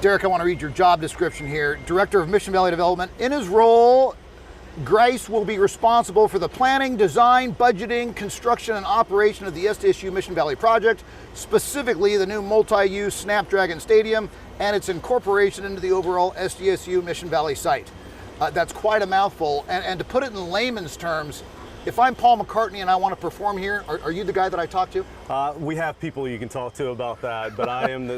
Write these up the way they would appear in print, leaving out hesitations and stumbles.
Derek, I want to read your job description here. Director of Mission Valley Development. In his role, Grice will be responsible for the planning, design, budgeting, construction, and operation of the SDSU Mission Valley project, specifically the new multi-use Snapdragon Stadium and its incorporation into the overall SDSU Mission Valley site. That's quite a mouthful. And to put it in layman's terms, if I'm Paul McCartney and I want to perform here, are you the guy that I talk to? We have people you can talk to about that, but I am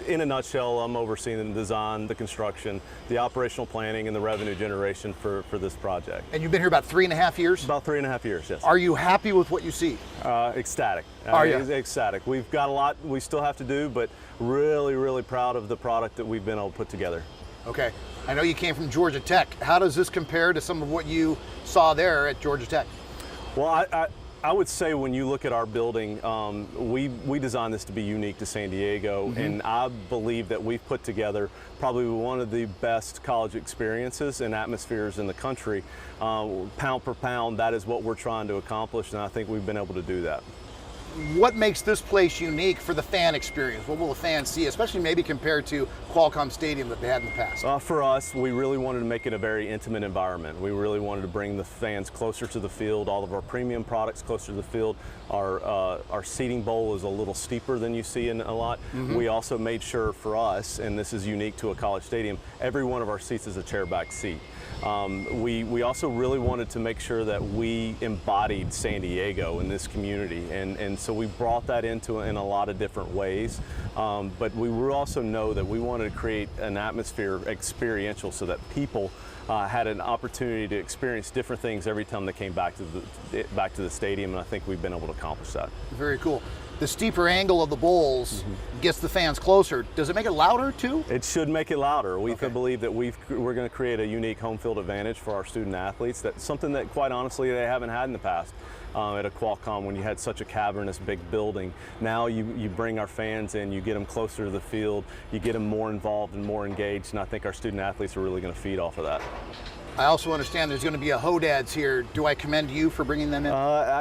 in a nutshell, I'm overseeing the design, the construction, the operational planning, and the revenue generation for this project. And you've been here about 3.5 years? About 3.5 years, yes. Are you happy with what you see? Ecstatic. Are you? Ecstatic. We've got a lot we still have to do, but really, really proud of the product that we've been able to put together. Okay. I know you came from Georgia Tech. How does this compare to some of what you saw there at Georgia Tech? Well, I would say when you look at our building, we designed this to be unique to San Diego, and I believe that we've put together probably one of the best college experiences and atmospheres in the country. Pound per pound, that is what we're trying to accomplish, and I think we've been able to do that. What makes this place unique for the fan experience? What will the fans see, especially maybe compared to Qualcomm Stadium that they had in the past? For us, we really wanted to make it a very intimate environment. We really wanted to bring the fans closer to the field, all of our premium products closer to the field. Our seating bowl is a little steeper than you see in a lot. We also made sure for us, and this is unique to a college stadium, every one of our seats is a chair back seat. We also really wanted to make sure that we embodied San Diego in this community, and so we brought that into in a lot of different ways. But we also know that we wanted to create an atmosphere experiential so that people had an opportunity to experience different things every time they came back to the stadium, and I think we've been able to accomplish that. Very cool. The steeper angle of the bowls gets the fans closer. Does it make it louder too? It should make it louder. We believe that we're going to create a unique home field advantage for our student athletes. That's something that, quite honestly, they haven't had in the past at a Qualcomm when you had such a cavernous big building. Now you bring our fans in, you get them closer to the field, you get them more involved and more engaged, and I think our student athletes are really going to feed off of that. I also understand there's going to be a Hodads here. Do I commend you for bringing them in?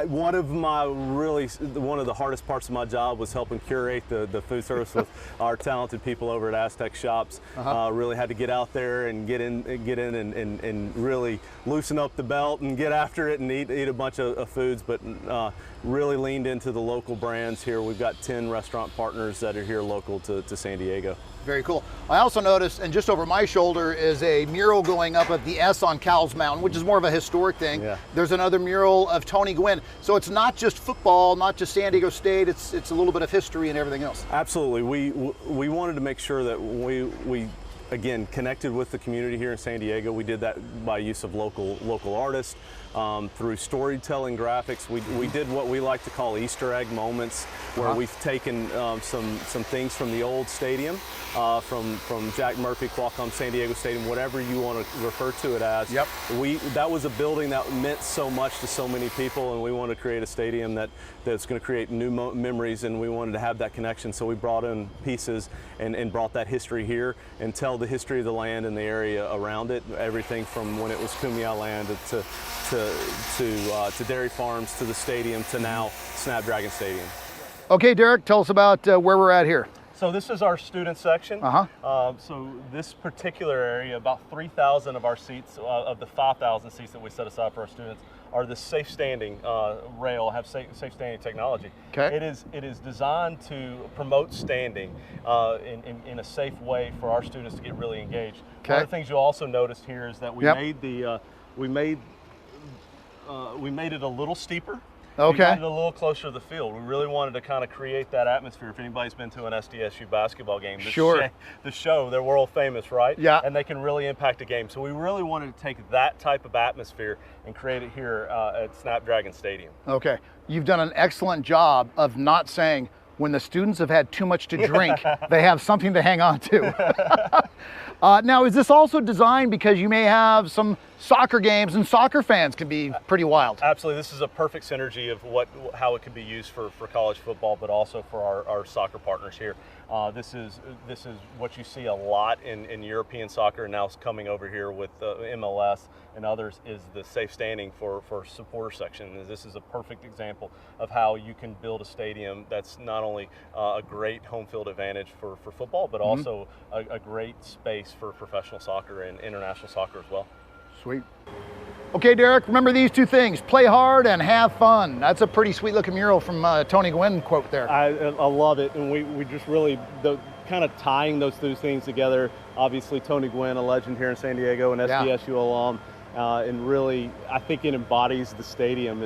One of the hardest parts of my job was helping curate the food service with our talented people over at Aztec Shops. Really had to get out there and get in and really loosen up the belt and get after it and eat a bunch of foods, but really leaned into the local brands here. We've got 10 restaurant partners that are here local to San Diego. Very cool. I also noticed, and just over my shoulder is a mural going up at the S on Cowles Mountain, which is more of a historic thing. Yeah. There's another mural of Tony Gwynn. So it's not just football, not just San Diego State, it's a little bit of history and everything else. Absolutely. We wanted to make sure that we again connected with the community here in San Diego. We did that by use of local artists, through storytelling graphics. We did what we like to call Easter egg moments, where we've taken some things from the old stadium, from Jack Murphy, Qualcomm San Diego Stadium, whatever you want to refer to it as. Yep. That was a building that meant so much to so many people, and we wanted to create a stadium that's going to create new memories, and we wanted to have that connection. So we brought in pieces and brought that history here and tell the history of the land and the area around it. Everything from when it was Kumeyaw land to dairy farms, to the stadium, to now Snapdragon Stadium. Okay, Derek, tell us about where we're at here. So this is our student section. So this particular area, about 3,000 of our seats, of the 5,000 seats that we set aside for our students, are the safe standing rail, have safe standing technology. Okay. It is designed to promote standing in a safe way for our students to get really engaged. Okay. One of the things you'll also notice here is that we made it a little steeper. Okay. We got it a little closer to the field. We really wanted to kind of create that atmosphere. If anybody's been to an SDSU basketball game, the show, they're world famous, right? Yeah. And they can really impact a game. So we really wanted to take that type of atmosphere and create it here at Snapdragon Stadium. Okay. You've done an excellent job of not saying, when the students have had too much to drink, they have something to hang on to. Now, is this also designed because you may have some soccer games, and soccer fans can be pretty wild? Absolutely. This is a perfect synergy of how it can be used for college football, but also for our soccer partners here. This is what you see a lot in European soccer, and now it's coming over here with MLS and others, is the safe standing for supporter section. And this is a perfect example of how you can build a stadium that's not only a great home field advantage for football, but also a great space for professional soccer and international soccer as well. Sweet. Okay, Derek, remember these two things: play hard and have fun. That's a pretty sweet looking mural from Tony Gwynn quote there. I love it, and we just really, kind of tying those two things together. Obviously, Tony Gwynn, a legend here in San Diego, an SDSU alum, and really, I think it embodies the stadium.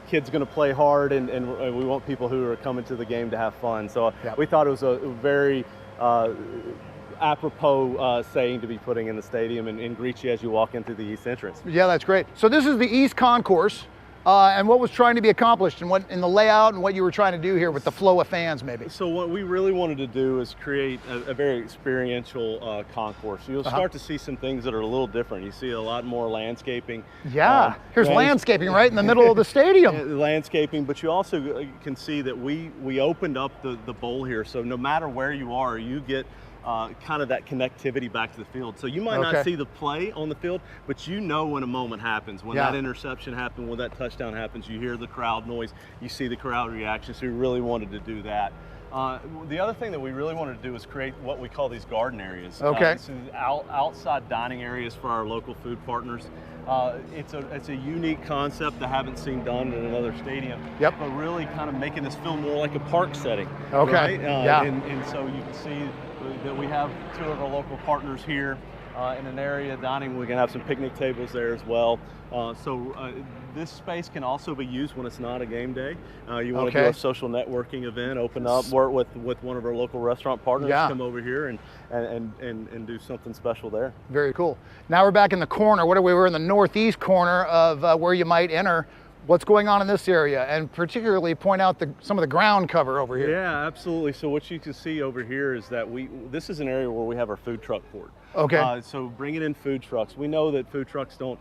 Kids going to play hard, and we want people who are coming to the game to have fun. So we thought it was a very apropos saying to be putting in the stadium in Grice as you walk in through the east entrance. Yeah, that's great. So this is the East Concourse, and what was trying to be accomplished, and what in the layout, and what you were trying to do here with the flow of fans, maybe. So what we really wanted to do is create a very experiential concourse. You'll start to see some things that are a little different. You see a lot more landscaping. Yeah, here's landscaping right in the middle of the stadium. Landscaping, but you also can see that we opened up the bowl here, so no matter where you are, you get kind of that connectivity back to the field. So you might not see the play on the field, but you know when a moment happens, when that interception happened, when that touchdown happens, you hear the crowd noise, you see the crowd reaction. So we really wanted to do that. The other thing that we really wanted to do is create what we call these garden areas. This is outside dining areas for our local food partners. It's a unique concept that I haven't seen done in another stadium. But really kind of making this feel more like a park setting. Right? And so you can see that we have two of our local partners here in an area dining. We can have some picnic tables there as well. This space can also be used when it's not a game day. You want to do a social networking event, open up, work with one of our local restaurant partners, come over here and do something special there. Very cool. Now we're back in the corner. We were in the northeast corner of where you might enter. What's going on in this area, and particularly point out some of the ground cover over here. Yeah, absolutely. So what you can see over here is that this is an area where we have our food truck court. So bringing in food trucks. We know that food trucks don't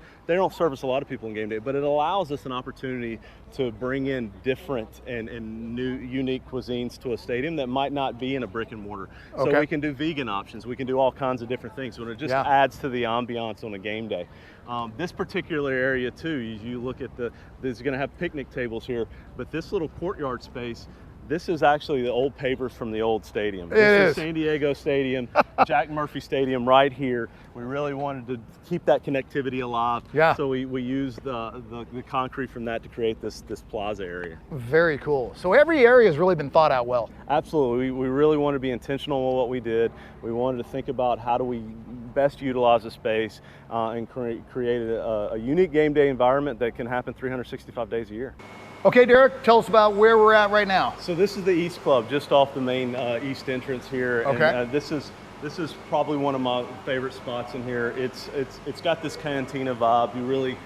service a lot of people in game day, but it allows us an opportunity to bring in different and new, unique cuisines to a stadium that might not be in a brick and mortar. So we can do vegan options. We can do all kinds of different things. So it just adds to the ambiance on a game day. This particular area too, you look at there's going to have picnic tables here, but this little courtyard space, this is actually the old pavers from the old stadium. This is San Diego Stadium, Jack Murphy Stadium right here. We really wanted to keep that connectivity alive. So we used the concrete from that to create this plaza area. Very cool. So every area has really been thought out well. Absolutely. We really wanted to be intentional with what we did. We wanted to think about how do we best utilize the space and create a unique game day environment that can happen 365 days a year. Okay, Derek, tell us about where we're at right now. So this is the East Club, just off the main east entrance here. And this is probably one of my favorite spots in here. It's got this cantina vibe. You really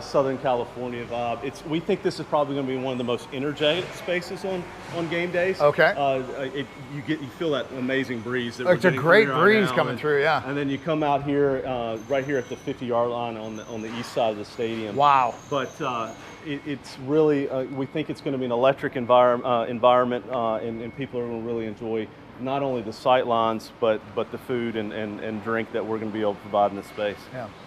Southern California vibe. We think this is probably going to be one of the most energetic spaces on game days. You feel that amazing breeze. It's a great breeze coming through. And then you come out here, right here at the 50-yard line on the east side of the stadium. Wow. But it's really, we think it's going to be an electric environment, and people are going to really enjoy not only the sight lines, but the food and drink that we're going to be able to provide in this space.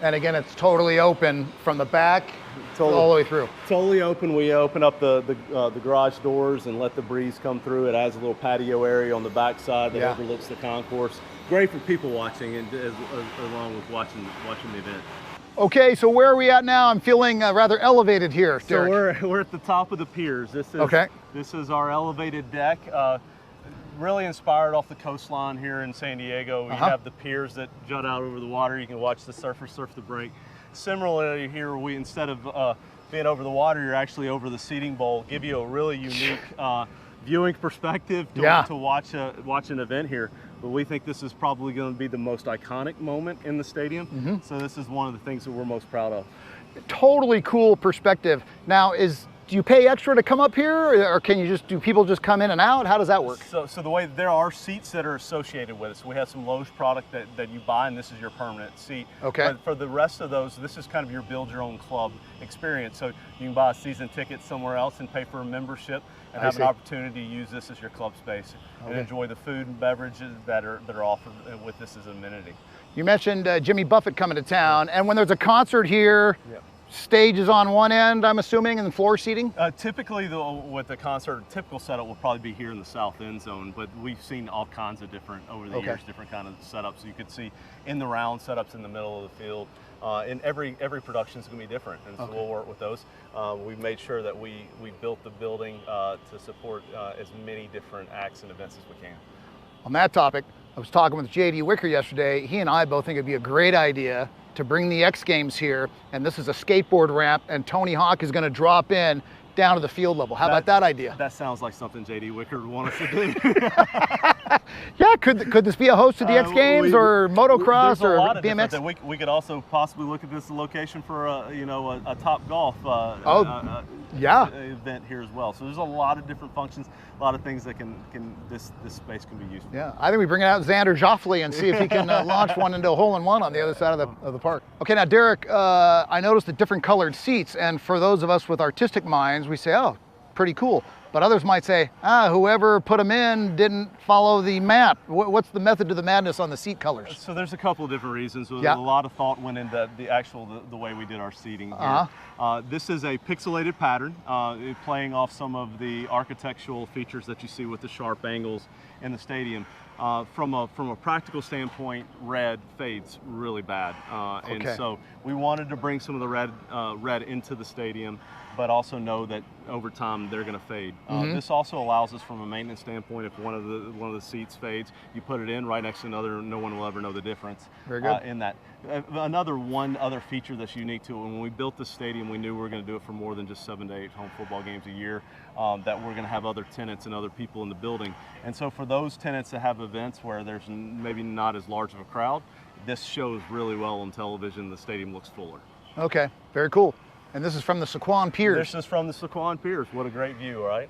And again, it's totally open from the back all the way through. Totally open. We open up the garage doors and let the breeze come through. It has a little patio area on the back side that overlooks the concourse. Great for people watching, and along with watching the event. Okay, so where are we at now? I'm feeling rather elevated here, Derek. So we're at the top of the piers. This is our elevated deck. Really inspired off the coastline here in San Diego. We have the piers that jut out over the water. You can watch the surfers surf the break. Similarly here, we instead of being over the water, you're actually over the seating bowl. Give you a really unique viewing perspective to watch an event here. But we think this is probably going to be the most iconic moment in the stadium. So this is one of the things that we're most proud of. Totally cool perspective. Now, do you pay extra to come up here, or can you just, do people just come in and out? How does that work? So the way, there are seats that are associated with it. So we have some Lowe's product that you buy, and this is your permanent seat. Okay. But for the rest of those, this is kind of your build your own club experience. So you can buy a season ticket somewhere else and pay for a membership and have an opportunity to use this as your club space and enjoy the food and beverages that are offered with this as an amenity. You mentioned Jimmy Buffett coming to town, and when there's a concert here, stage is on one end, I'm assuming, and floor seating? Typically, with the concert, typical setup will probably be here in the south end zone, but we've seen all kinds of different, over the years, different kind of setups. You could see in the round setups in the middle of the field. And every production is going to be different, and so we'll work with those. We've made sure that we built the building to support as many different acts and events as we can. On that topic, I was talking with J.D. Wicker yesterday. He and I both think it'd be a great idea to bring the X Games here, and this is a skateboard ramp, and Tony Hawk is going to drop in down to the field level. How about that idea? That sounds like something J.D. Wicker would want us to do. Yeah, could this be a host of the X Games or motocross or BMX? We could also possibly look at this location for a Top Golf event here as well. So there's a lot of different functions, a lot of things that this space can be used for. Yeah, I think we bring out Xander Joffley and see if he can launch one into a hole-in-one on the other side of the park. Okay, now Derek, I noticed the different colored seats, and for those of us with artistic minds, we say, oh, pretty cool. But others might say, whoever put them in didn't follow the map. What's the method to the madness on the seat colors? So there's a couple of different reasons. A lot of thought went into the way we did our seating here. This is a pixelated pattern, playing off some of the architectural features that you see with the sharp angles in the stadium. From a practical standpoint, red fades really bad, and so we wanted to bring some of the red into the stadium, but also know that over time they're going to fade. This also allows us, from a maintenance standpoint, if one of the seats fades, you put it in right next to another. No one will ever know the difference. Very good. In that. One other feature that's unique to it, when we built the stadium, we knew we were going to do it for more than just 7 to 8 home football games a year, that we're going to have other tenants and other people in the building. And so for those tenants that have events where there's maybe not as large of a crowd, this shows really well on television. The stadium looks fuller. Okay, very cool. And this is from the Sequan Piers. This is from the Sequan Piers. What a great view, right?